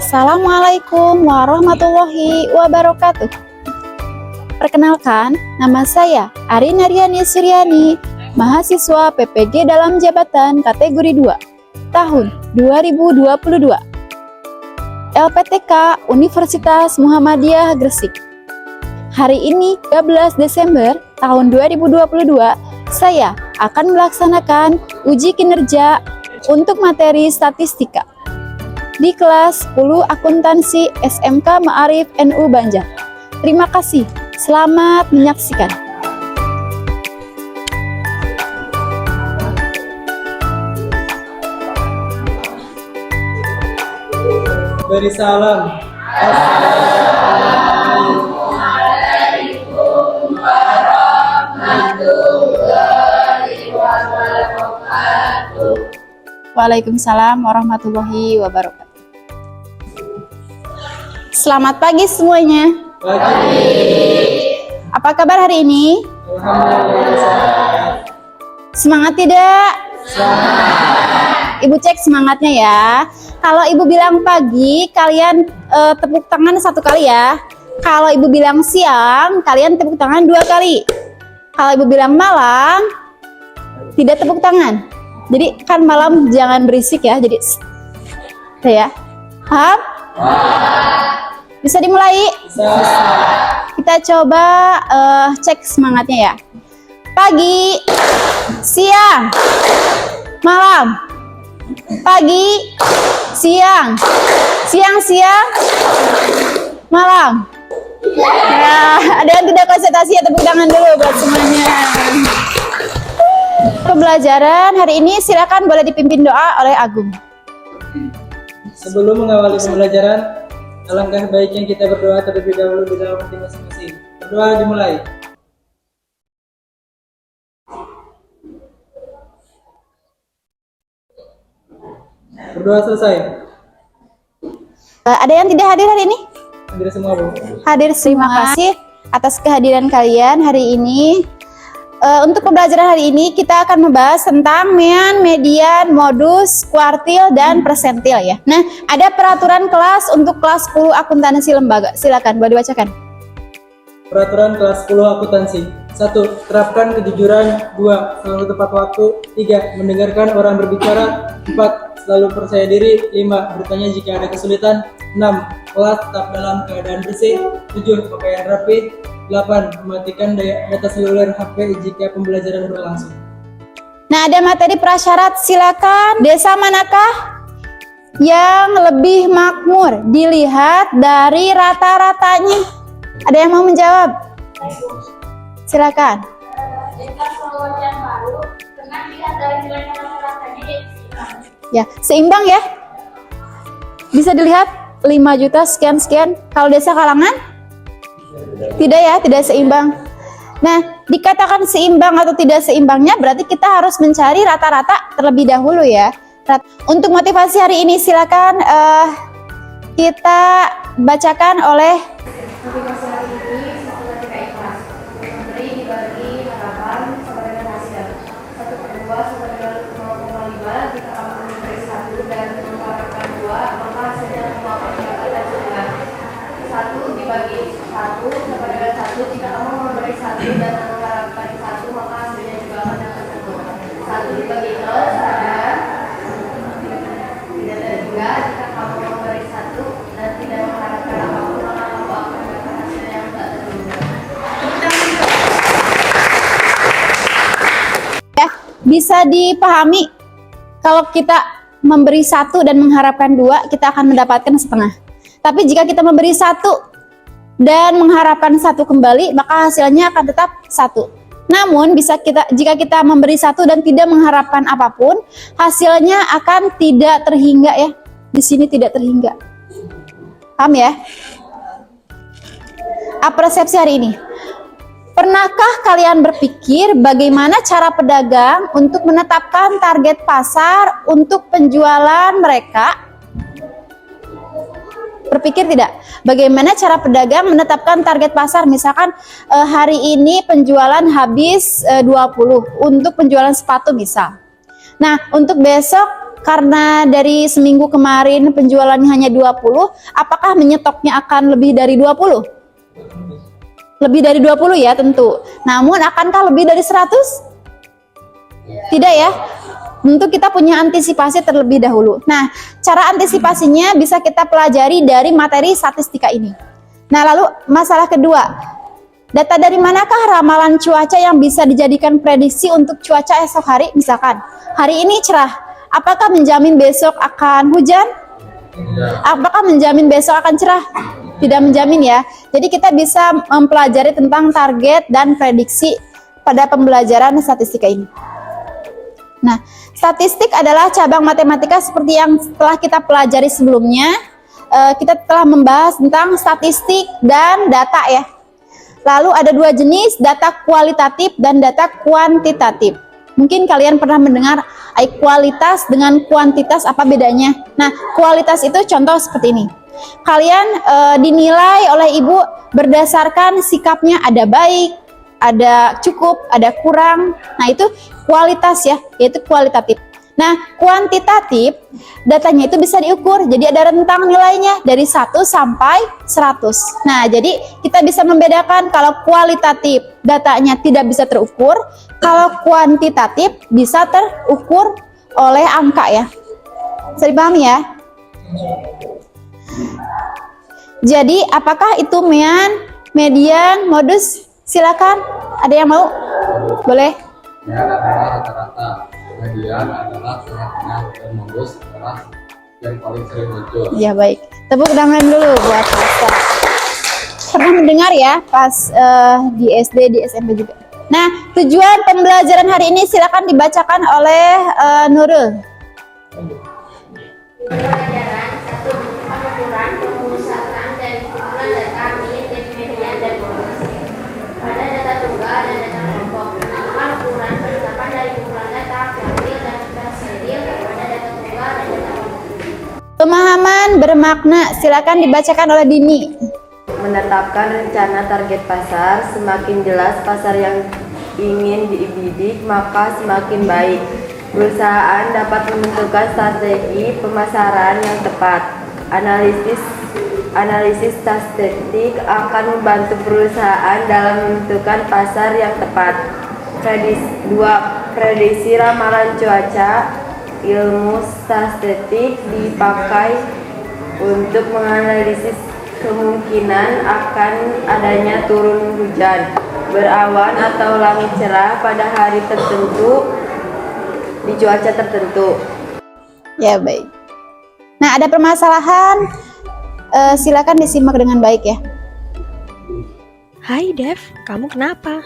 Assalamualaikum warahmatullahi wabarakatuh. Perkenalkan, nama saya Arin Aryani Suryani, mahasiswa PPG dalam jabatan kategori 2, tahun 2022. LPTK Universitas Muhammadiyah Gresik. Hari ini, 13 Desember tahun 2022, saya akan melaksanakan uji kinerja untuk materi statistika di kelas 10 akuntansi SMK Ma'arif NU Banjar. Terima kasih, selamat menyaksikan. Beri salam. Assalamualaikum warahmatullahi wabarakatuh. Waalaikumsalam warahmatullahi wabarakatuh. Selamat pagi semuanya. Pagi. Apa kabar hari ini? Alhamdulillah. Semangat tidak? Ibu cek semangatnya ya. Kalau ibu bilang pagi, kalian tepuk tangan 1 kali ya. Kalau ibu bilang siang, kalian tepuk tangan 2 kali. Kalau ibu bilang malam, tidak tepuk tangan. Jadi kan malam jangan berisik ya. Jadi ya. Paham? Bisa dimulai? Kita coba cek semangatnya ya. Pagi, siang, malam. Pagi, siang, siang, malam. Ya, ada yang tidak konsentrasi ya, tepuk tangan dulu buat semuanya. Pembelajaran hari ini silakan boleh dipimpin doa oleh Agung. Sebelum mengawali pembelajaran, alangkah baiknya kita berdoa terlebih dahulu di dalam hati masing-masing. Berdoa dimulai. Berdoa selesai. Ada yang tidak hadir hari ini? Hadir semua, Bu. Hadir, terima kasih atas kehadiran kalian hari ini. Untuk pembelajaran hari ini kita akan membahas tentang mean, median, modus, kuartil, dan persentil ya. Nah, ada peraturan kelas untuk kelas 10 akuntansi lembaga. Silakan, boleh dibacakan. Peraturan kelas 10 akuntansi. 1. Terapkan kejujuran. 2. Selalu tepat waktu. 3. Mendengarkan orang berbicara. 4. Selalu percaya diri. 5. Bertanya jika ada kesulitan. 6. Kelas tetap dalam keadaan bersih. 7. Pakaian rapi. 8. Mematikan data seluler HP jika pembelajaran berlangsung. Nah, ada materi prasyarat. Silakan. Desa manakah yang lebih makmur dilihat dari rata-ratanya? Ada yang mau menjawab? Silakan. Ya, seimbang ya. Bisa dilihat 5 juta sekian-sekian. Kalau desa Kalangan? Tidak ya, tidak seimbang. Nah, dikatakan seimbang atau tidak seimbangnya berarti kita harus mencari rata-rata terlebih dahulu ya. Untuk motivasi hari ini silakan kita bacakan oleh Motivasi hari ini semoga tidak ikhlas. Memberi dibagi harapan sama dengan hasil. 1/2 sama dengan 0,5. Jika kamu memberi 1 dan mengharapkan 2, maka hasilnya 0,5 juga. 1 dibagi 1 sama dengan 1. Jika kamu memberi 1 dan mengharapkan 1, maka hasilnya juga akan dapat 1. 1 dibagi 0 sama tidak ada 2. Jika kamu memberi 1 dan tidak mengharapkan apapun, maka kamu akan dapat hasil yang tak terduga. ya, bisa dipahami kalau kita memberi 1 dan mengharapkan 2, kita akan mendapatkan setengah. Tapi jika kita memberi 1 dan mengharapkan 1 kembali, maka hasilnya akan tetap 1. Namun jika kita memberi 1 dan tidak mengharapkan apapun, hasilnya akan tidak terhingga ya. Di sini tidak terhingga. Paham ya? Apa persepsi hari ini? Pernahkah kalian berpikir bagaimana cara pedagang untuk menetapkan target pasar untuk penjualan mereka? Berpikir tidak? Bagaimana cara pedagang menetapkan target pasar? Misalkan hari ini penjualan habis 20 untuk penjualan sepatu misal. Nah, untuk besok karena dari seminggu kemarin penjualannya hanya 20, apakah menyetoknya akan lebih dari 20? Lebih dari 20 ya tentu. Namun akankah lebih dari 100? Tidak ya. Tentu kita punya antisipasi terlebih dahulu. Nah, cara antisipasinya bisa kita pelajari dari materi statistika ini. Nah, lalu masalah kedua, data dari manakah ramalan cuaca yang bisa dijadikan prediksi untuk cuaca esok hari? Misalkan, hari ini cerah, apakah menjamin besok akan hujan? Apakah menjamin besok akan cerah? Tidak menjamin ya. Jadi kita bisa mempelajari tentang target dan prediksi pada pembelajaran statistika ini. Nah, statistik adalah cabang matematika seperti yang telah kita pelajari sebelumnya. Kita telah membahas tentang statistik dan data ya. Lalu ada dua jenis, data kualitatif dan data kuantitatif. Mungkin kalian pernah mendengar kualitas dengan kuantitas, apa bedanya? Nah, kualitas itu contoh seperti ini. Kalian dinilai oleh ibu berdasarkan sikapnya, ada baik, ada cukup, ada kurang. Nah, itu kualitas ya, yaitu kualitatif. Nah, kuantitatif datanya itu bisa diukur. Jadi ada rentang nilainya dari 1 sampai 100. Nah, jadi kita bisa membedakan kalau kualitatif datanya tidak bisa terukur, kalau kuantitatif bisa terukur oleh angka ya. Bisa dipahami ya? Jadi, apakah itu median, modus? Silakan. Ada yang mau? Boleh. Median adalah rata-rata, median adalah tengah-tengah, dan modus adalah yang paling sering muncul. Ya baik, tepuk tangan dulu buat Hafsa. Pernah mendengar ya pas di SD, di SMP juga. Nah, tujuan pembelajaran hari ini silakan dibacakan oleh Nurul. Pembelajaran 1. Pengukuran pemusatan dari kumpulan data menjadi median dan modus. Pada data tunggal dan data kelompok. Pengukuran penetapan dari kumpulan data steril dan tidak steril pada data tunggal dan data kelompok. Pemahaman bermakna silakan dibacakan oleh Dini. Menetapkan rencana target pasar, semakin jelas pasar yang ingin dibidik maka semakin baik. Perusahaan dapat menentukan strategi pemasaran yang tepat. Analisis statistik akan membantu perusahaan dalam menentukan pasar yang tepat. Prediksi ramalan cuaca. Ilmu statistik dipakai untuk menganalisis kemungkinan akan adanya turun hujan, berawan atau langit cerah pada hari tertentu di cuaca tertentu. Ya baik. Nah, ada permasalahan, silakan disimak dengan baik ya. Hai Dev, kamu kenapa?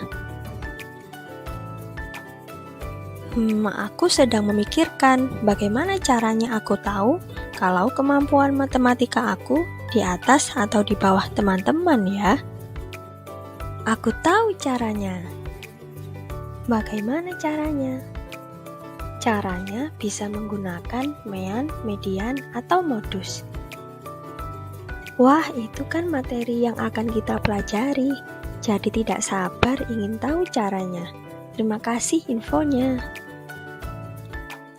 Aku sedang memikirkan bagaimana caranya aku tahu kalau kemampuan matematika aku di atas atau di bawah teman-teman ya. Aku tahu caranya. Bagaimana caranya? Caranya bisa menggunakan mean, median, atau modus. Wah, itu kan materi yang akan kita pelajari. Jadi tidak sabar ingin tahu caranya. Terima kasih infonya.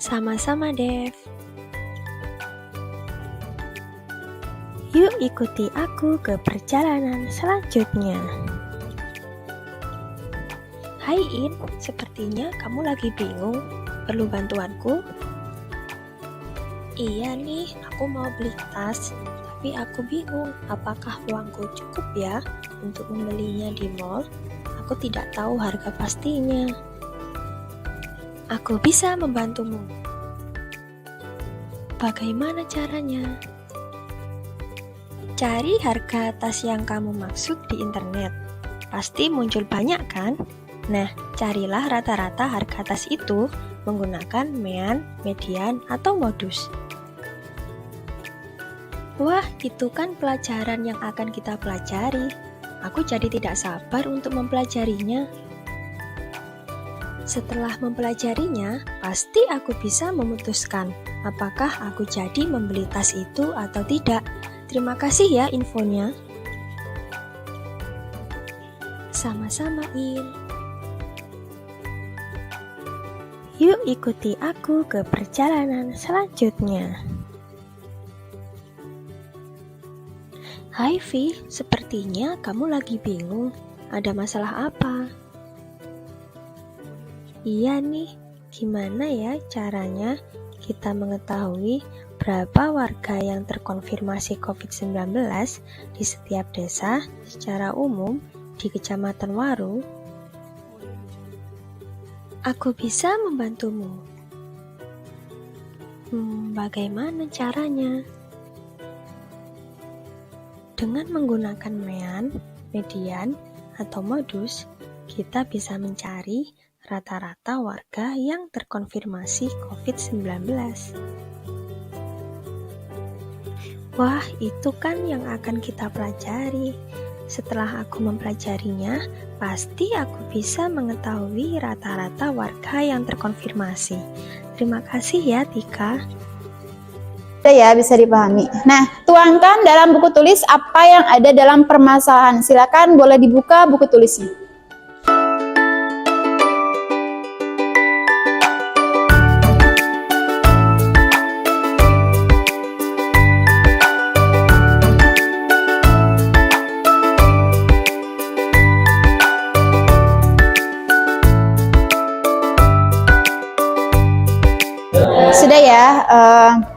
Sama-sama, Dev. Yuk ikuti aku ke perjalanan selanjutnya. Hai In, sepertinya kamu lagi bingung. Perlu bantuanku? Iya nih, aku mau beli tas, tapi aku bingung apakah uangku cukup ya untuk membelinya di mall. Aku tidak tahu harga pastinya. Aku bisa membantumu. Bagaimana caranya? Cari harga tas yang kamu maksud di internet. Pasti muncul banyak kan? Nah, carilah rata-rata harga tas itu menggunakan mean, median, atau modus. Wah, itu kan pelajaran yang akan kita pelajari. Aku jadi tidak sabar untuk mempelajarinya. Setelah mempelajarinya, pasti aku bisa memutuskan apakah aku jadi membeli tas itu atau tidak. Terima kasih ya infonya. Sama-sama, In. Yuk ikuti aku ke perjalanan selanjutnya. Hai Vi, sepertinya kamu lagi bingung. Ada masalah apa? Iya nih, gimana ya caranya kita mengetahui berapa warga yang terkonfirmasi COVID-19 di setiap desa secara umum di Kecamatan Waru? Aku bisa membantumu. Bagaimana caranya? Dengan menggunakan mean, median, atau modus, kita bisa mencari rata-rata warga yang terkonfirmasi COVID-19. Wah, itu kan yang akan kita pelajari. Setelah aku mempelajarinya, pasti aku bisa mengetahui rata-rata warga yang terkonfirmasi. Terima kasih ya, Tika. Ya, bisa dipahami. Nah, tuangkan dalam buku tulis apa yang ada dalam permasalahan. Silakan boleh dibuka buku tulisnya. Sudah ya.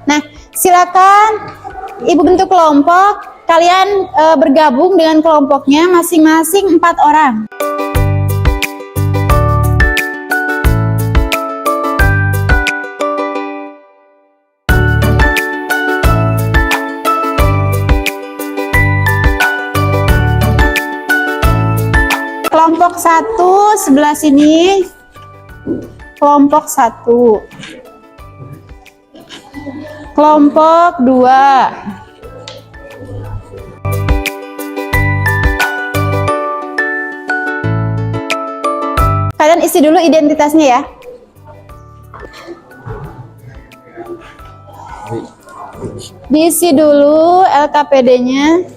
Nah, silakan Ibu bentuk kelompok. Kalian bergabung dengan kelompoknya masing-masing 4 orang. Kelompok 1 sebelah sini. Kelompok 1. Kelompok 2. Kalian isi dulu identitasnya ya. Diisi dulu LKPD-nya.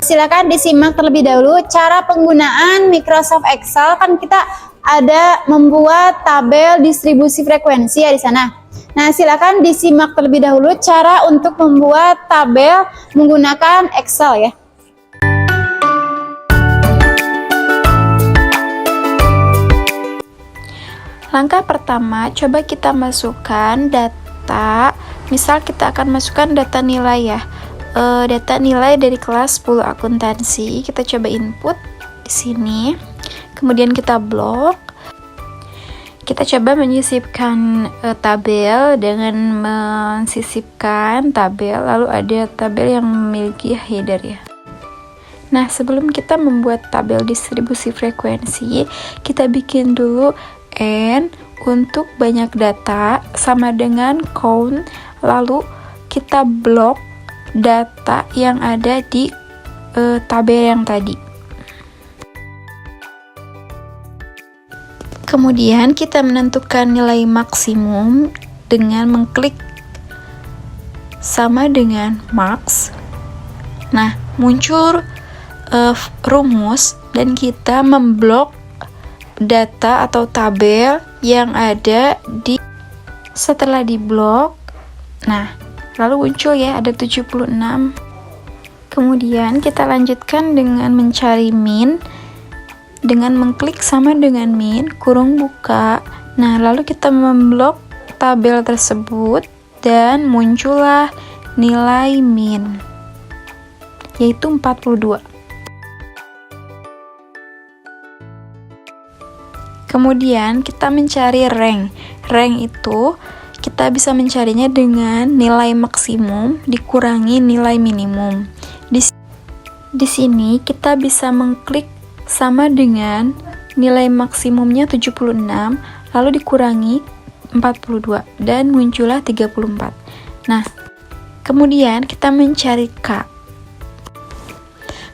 Silakan disimak terlebih dahulu cara penggunaan Microsoft Excel. Kan kita ada membuat tabel distribusi frekuensi ya di sana. Nah, silakan disimak terlebih dahulu cara untuk membuat tabel menggunakan Excel ya. Langkah pertama, coba kita masukkan data. Misal kita akan masukkan data nilai ya. Data nilai dari kelas 10 akuntansi. Kita coba input di sini. Kemudian kita blok. Kita coba menyisipkan tabel dengan mensisipkan tabel, lalu ada tabel yang memiliki header ya. Nah, sebelum kita membuat tabel distribusi frekuensi, kita bikin dulu n untuk banyak data sama dengan count, lalu kita blok data yang ada di tabel yang tadi. Kemudian kita menentukan nilai maksimum dengan mengklik sama dengan max. Nah, muncul rumus dan kita memblok data atau tabel yang ada di setelah diblok. Nah, lalu muncul ya ada 76. Kemudian kita lanjutkan dengan mencari min dengan mengklik sama dengan min, kurung buka. Nah, lalu kita memblok tabel tersebut dan muncullah nilai min, yaitu 42. Kemudian kita mencari rank. Rank itu kita bisa mencarinya dengan nilai maksimum dikurangi nilai minimum. Di sini kita bisa mengklik sama dengan nilai maksimumnya 76 lalu dikurangi 42 dan muncullah 34. Nah, kemudian kita mencari K.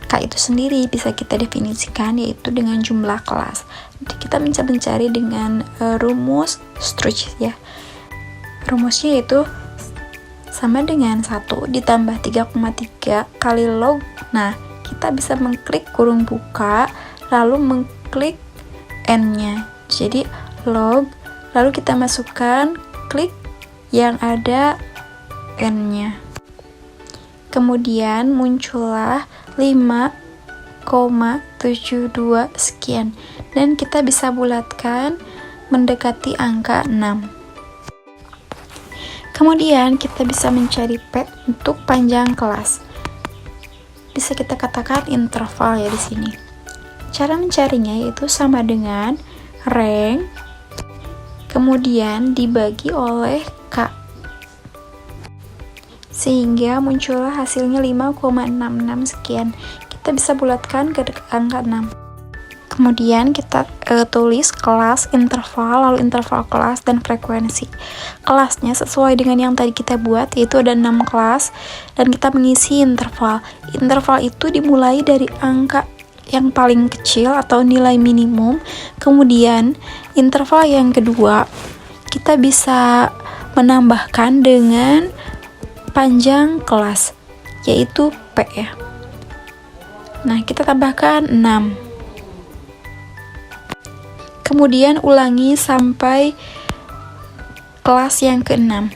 K itu sendiri bisa kita definisikan yaitu dengan jumlah kelas. Jadi kita mencari dengan rumus Struch ya. Rumusnya yaitu sama dengan 1 ditambah 3,3 kali log. Nah, kita bisa mengklik kurung buka lalu mengklik n-nya. Jadi log, lalu kita masukkan, klik yang ada n-nya. Kemudian muncullah 5,72 sekian, dan kita bisa bulatkan mendekati angka 6. Kemudian kita bisa mencari P untuk panjang kelas. Bisa kita katakan interval ya di sini. Cara mencarinya yaitu sama dengan rank kemudian dibagi oleh K, sehingga muncullah hasilnya 5,66 sekian. Kita bisa bulatkan ke angka 6. Kemudian kita tulis kelas, interval, lalu interval kelas dan frekuensi. Kelasnya sesuai dengan yang tadi kita buat, yaitu ada 6 kelas, dan kita mengisi interval. Interval itu dimulai dari angka yang paling kecil atau nilai minimum. Kemudian interval yang kedua kita bisa menambahkan dengan panjang kelas, yaitu P ya. Nah, kita tambahkan 6. Kemudian ulangi sampai kelas yang ke-6.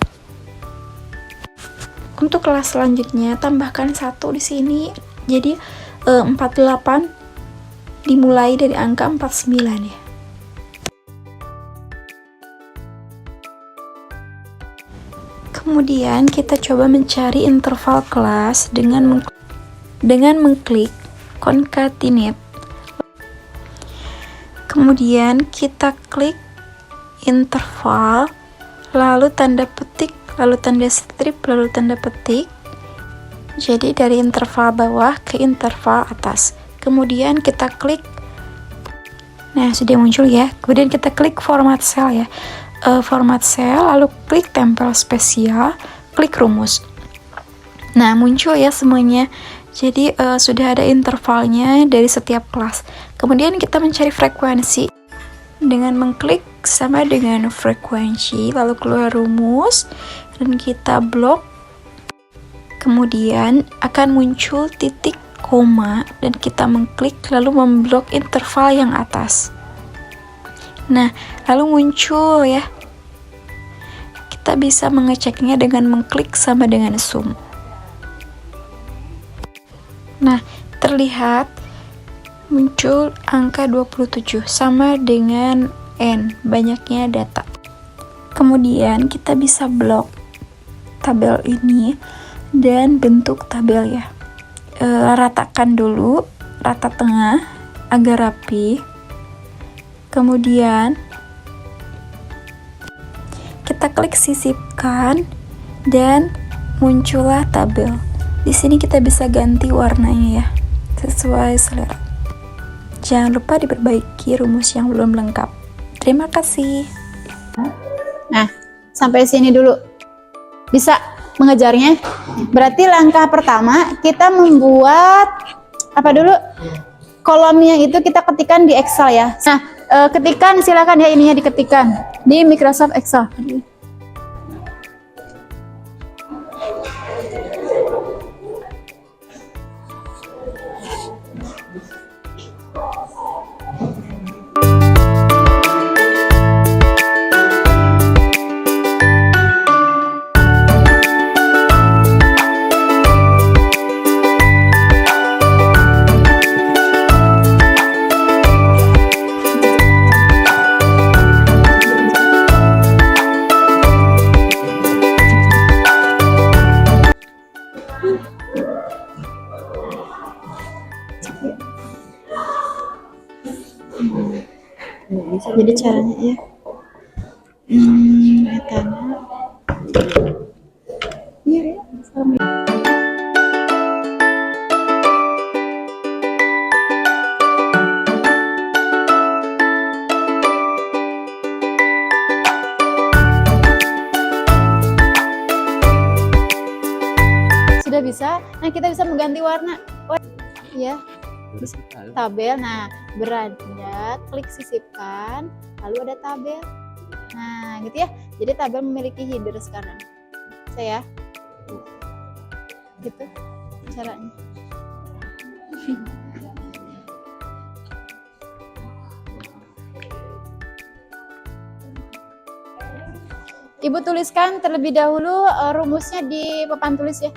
Untuk kelas selanjutnya tambahkan 1 di sini. Jadi 48 dimulai dari angka 49 ya. Kemudian kita coba mencari interval kelas dengan mengklik concatenate. Kemudian kita klik interval, lalu tanda petik, lalu tanda strip, lalu tanda petik. Jadi dari interval bawah ke interval atas. Kemudian kita klik, nah sudah muncul ya. Kemudian kita klik format cell ya, format cell, lalu klik tempel spesial, klik rumus. Nah muncul ya semuanya. Jadi sudah ada intervalnya dari setiap kelas. Kemudian kita mencari frekuensi dengan mengklik sama dengan frekuensi, lalu keluar rumus dan kita blok. Kemudian akan muncul titik koma dan kita mengklik lalu memblok interval yang atas. Nah, lalu muncul ya. Kita bisa mengeceknya dengan mengklik sama dengan zoom. Nah, terlihat muncul angka 27 sama dengan N, banyaknya data. Kemudian kita bisa blok tabel ini dan bentuk tabel ya. Ratakan dulu, rata tengah agar rapi. Kemudian kita klik sisipkan dan muncullah tabel. Di sini kita bisa ganti warnanya ya, sesuai selera. Jangan lupa diperbaiki rumus yang belum lengkap. Terima kasih. Nah, sampai sini dulu. Bisa mengejarnya? Berarti langkah pertama kita membuat apa dulu? Kolomnya itu kita ketikkan di Excel ya. Nah, ketikan silakan ya, ininya diketikkan di Microsoft Excel. Jadi caranya ya, metana, iya ya, sama. Sudah bisa. Nah kita bisa mengganti warna. Oh, ya. Tabel, nah berada, klik sisipkan, lalu ada tabel. Nah gitu ya, jadi tabel memiliki header sekarang. Saya gitu caranya. Ibu tuliskan terlebih dahulu rumusnya di papan tulis ya.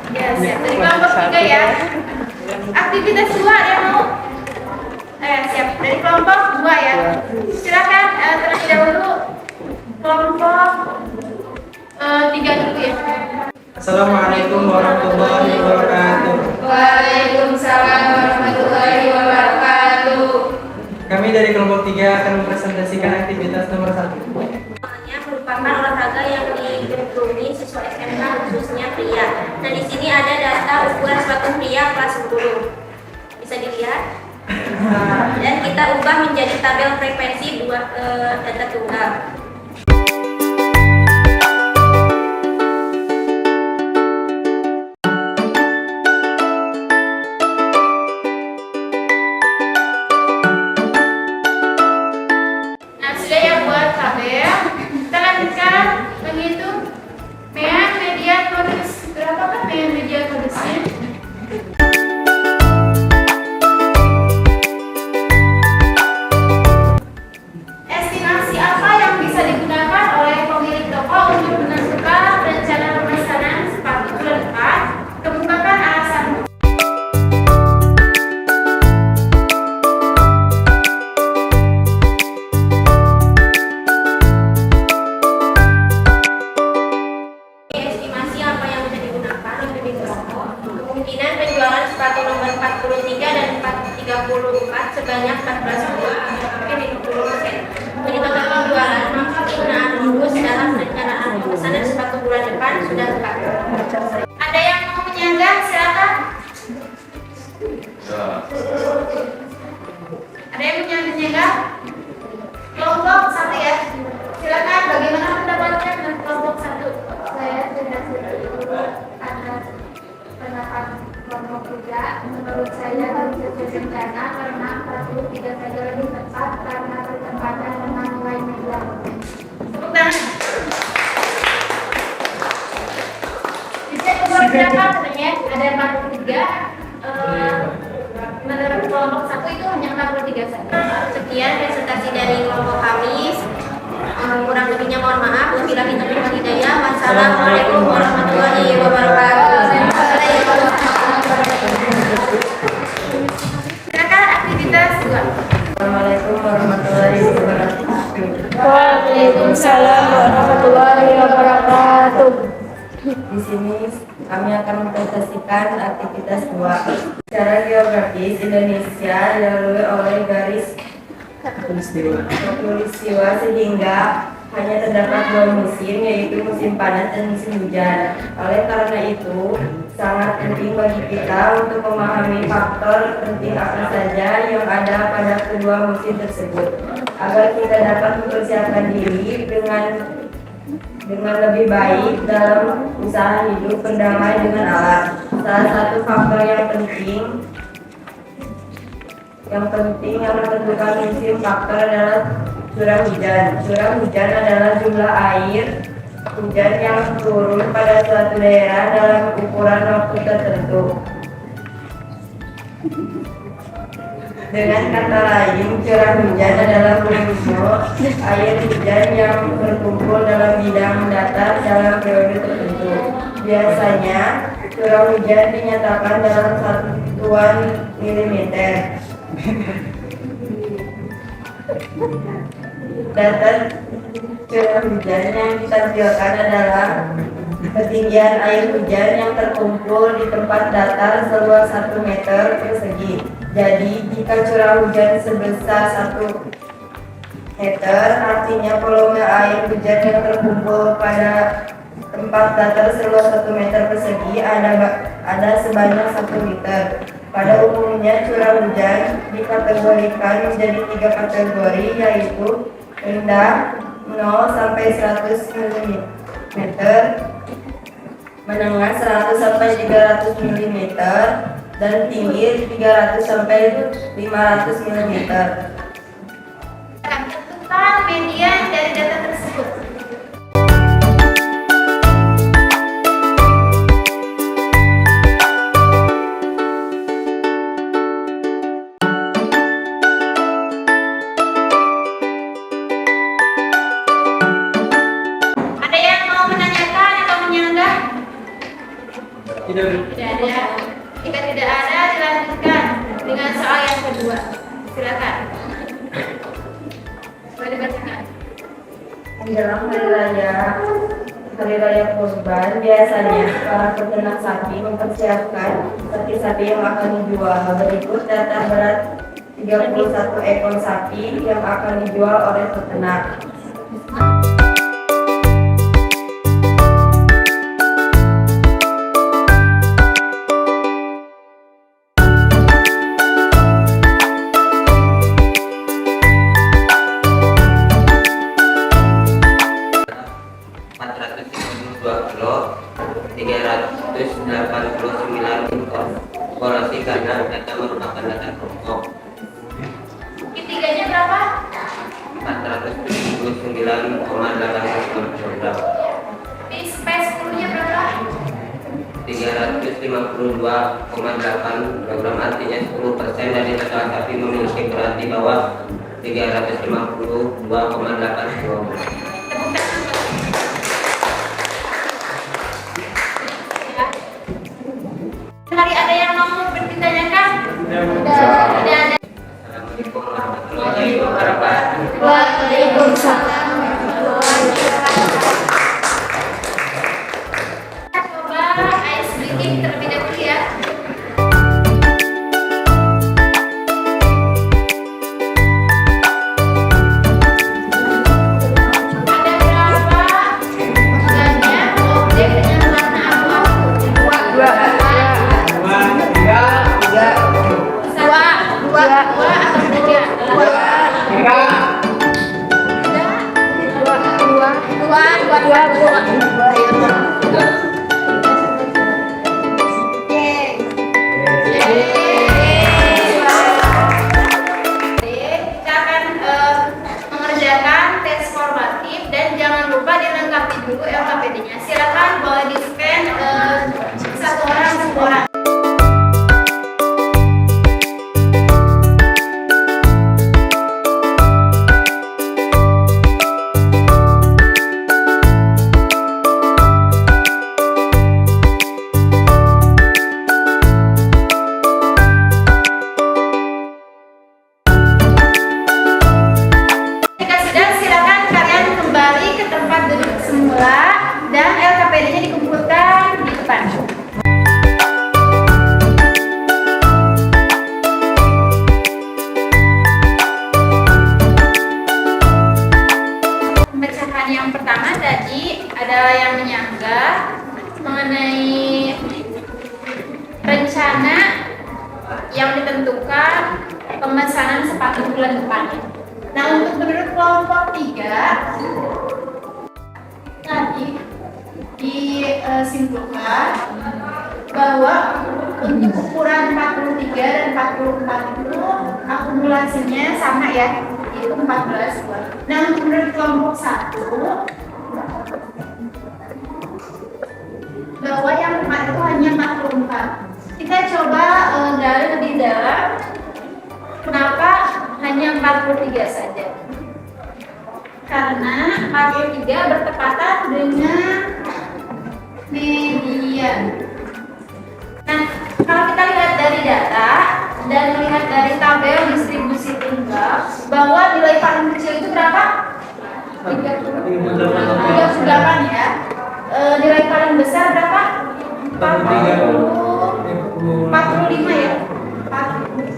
Ya, siap. Dari kelompok 3 ya. Aktivitas 2 ada yang mau? Siap. Dari kelompok 2 ya. Silakan terlebih dahulu kelompok 3 dulu ya. Assalamualaikum warahmatullahi wabarakatuh. Waalaikumsalam warahmatullahi wabarakatuh. Kami dari kelompok 3 akan mempresentasikan aktivitas nomor 1. Merupakan olahraga yang digemblungi siswa SMK khususnya pria. Nah, di sini ada data ukuran sepatu pria kelas 10. Bisa dilihat. Dan kita ubah menjadi tabel frekuensi data tunggal. Nah, sudah ya buat tabel. Kita lanjutkan menghitung mean, median, modus. Berapakah mean, median, modusnya? Estimasi apa yang bisa digunakan oleh pemilik toko untuk menentukan rencana pemesanan sepatu bulan depan? Kemukakan alasan. Estimasi apa yang bisa digunakan oleh pemilik toko? Kemungkinan penjualan sepatu nomor 43 dan 34 sebanyak 14 buah, mungkin 50%. Menyebabkan penjualan, maka penggunaan rumus dalam perencanaan pemesanan sepatu bulan depan sudah lengkap. Ada yang mau menyanggah? Silakan. Ada yang menyanggah? Kelompok 1 ya. Silakan. Bagaimana pendapatnya dengan kelompok 1? Saya tidak setuju atas pendapat kelompok 3. Menurut saya harus sesuai rencana karena 43 saja lebih tepat karena bertempatan dengan nilai median. Tepuk tangan. Bisa diperkirakan katanya ada 43. Menurut kelompok 1 itu hanya 43 saja. Sekian presentasi dari kelompok kami. Kurang lebihnya mohon maaf. Wabillahi taufiq wal hidayah. Wassalamualaikum warahmatullahi wabarakatuh. Silakan aktivitas 2. Assalamualaikum warahmatullahi wabarakatuh. Waalaikumsalam warahmatullahi wabarakatuh. Di sini kami akan mempresentasikan aktivitas 2. Secara geografis Indonesia dilalui oleh garis khatulistiwa sehingga hanya terdapat 2 musim, yaitu musim panas dan musim hujan. Oleh karena itu, sangat penting bagi kita untuk memahami faktor penting apa saja yang ada pada kedua musim tersebut, agar kita dapat mempersiapkan diri dengan lebih baik dalam usaha hidup berdamai dengan alam. Salah satu faktor yang penting yang menentukan musim faktor adalah curah hujan. Curah hujan adalah jumlah air hujan yang turun pada suatu daerah dalam ukuran waktu tertentu. Dengan kata lain, curah hujan adalah volume air hujan yang berkumpul dalam bidang datar dalam periode tertentu. Biasanya, curah hujan dinyatakan dalam satuan milimeter. Data curah hujan yang ditampilkan adalah ketinggian air hujan yang terkumpul di tempat datar seluas 1 meter persegi. Jadi, jika curah hujan sebesar 1 meter, artinya volume air hujan yang terkumpul pada tempat datar seluas 1 meter persegi ada sebanyak 1 liter. Pada umumnya, curah hujan dikategorikan menjadi 3 kategori, yaitu rendah, 0 sampai 100 mm, menengah 100 sampai 300 mm, dan tinggi 300 sampai 500 mm. Tentukan median dari data tersebut. Ada yang mau menanyakan atau menyanggah? Tidak. Tidak ada. Jika tidak ada, dilanjutkan dengan soal yang kedua. Silakan. Boleh dibacakan. Menjelang hari raya Kurban, biasanya para peternak sapi mempersiapkan sapi-sapi yang akan dijual. Berikut data berat 31 ekor sapi yang akan dijual oleh peternak. kilo, 389 impor. Evaluasi karena data merupakan data kelompok. Ketiganya berapa? 479,8 kg. Di space 10-nya berapa? 352,8 kg, artinya 10% dari total sapi memiliki berat di bawah 352,8 kg. Mari, ada yang mau bertanyakan? Tidak ada. Assalamualaikum warahmatullahi wabarakatuh. Waalaikumsalam. Coba ice breaking terlebih dahulu ya. Ada berapa banyak objek dengan warna abu-abu? Dua atau tiga? Kita akan mengerjakan tes formatif dan jangan lupa dilengkapi dulu LKPD-nya. Silakan boleh di-scan satu orang. Jika sudah, silakan kalian kembali ke tempat duduk semula dan LKPD-nya dikumpulkan di depan. Pemecahan yang pertama tadi adalah yang menyanggah mengenai rencana yang ditentukan pemesanan sepatu bulan depan. Nah, untuk menurut kelompok 3 tadi disimpulkan bahwa untuk ukuran 43 dan 44 itu akumulasinya sama ya, yaitu 14 buah. Nah, untuk menurut kelompok 1 bahwa yang 4 itu hanya 44. Kita coba gali lebih dalam. Kenapa hanya 43 saja? Karena 43 bertepatan dengan median. Nah, kalau kita lihat dari data dan melihat dari tabel distribusi tunggal, bahwa nilai paling kecil itu berapa? 38 ya. Nilai paling besar berapa? 45 ya. 40.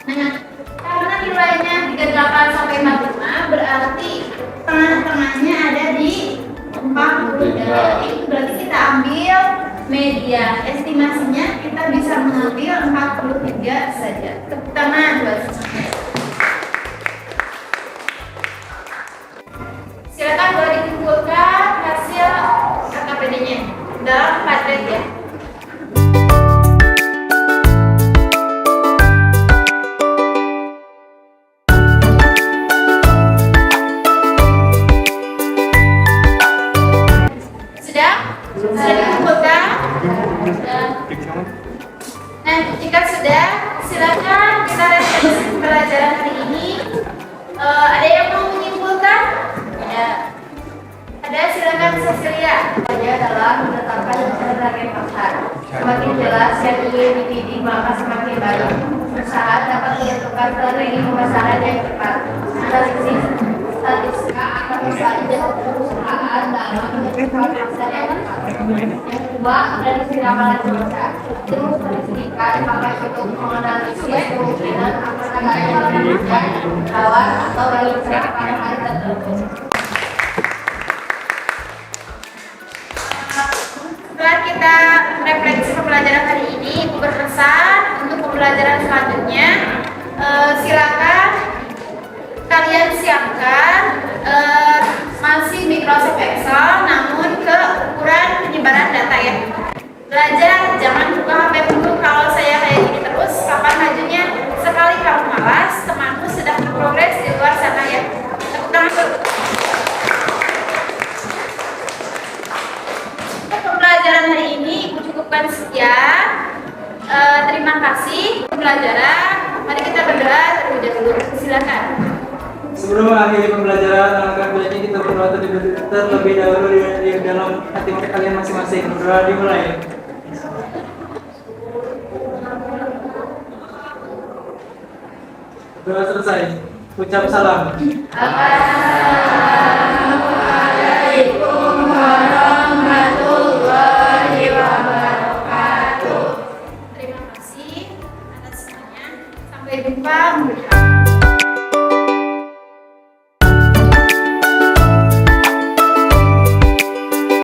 Nah, karena nilainya 38 sampai 45, berarti tengah-tengahnya ada di 43. Itu berarti kita ambil median. Estimasinya kita bisa mengambil 43 saja. Tepuk tangan buat semuanya. dalam padet ya. Sudah? Sudah dikumpulkan? Nah, jika sudah, silakan kita refleksi pembelajaran hari ini. Ada yang mau menyimpulkan? Ada, silakan Cecilia. Hanya dalam menetapkan target pasar. Semakin jelas yang ingin dibidik maka semakin baik. Perusahaan dapat menentukan strategi pemasaran yang tepat. Statistika akan membantu perusahaan dalam menentukan pasar yang tepat. Yang kedua, prediksi ramalan cuaca. Ilmu statistika dipakai untuk menganalisis kemungkinan apakah ada hujan, awan, atau angin kencang pada hari tertentu. Setelah kita refleksi pembelajaran hari ini, Ibu berpesan untuk pembelajaran selanjutnya, silakan kalian siapkan masih Microsoft Excel, namun ke ukuran penyebaran data ya. Belajar, jangan buka HP dulu. Kalau saya kayak gini terus, kapan majunya? Sekali kamu malas, temanmu sedang berprogres di luar sana ya. Tepuk tangan dulu. Pembelajaran hari ini Ibu cukupkan sekian. Terima kasih pembelajaran. Mari kita berdoa terlebih dahulu. Silakan. Sebelum mengakhiri pembelajaran, alangkah baiknya kita berdoa terlebih dahulu di dalam hati kalian masing-masing. Berdoa dimulai. Doa selesai. Ucap salam. Assalamualaikum warahmatullahi wabarakatuh. Terima kasih atas semuanya. Sampai jumpa.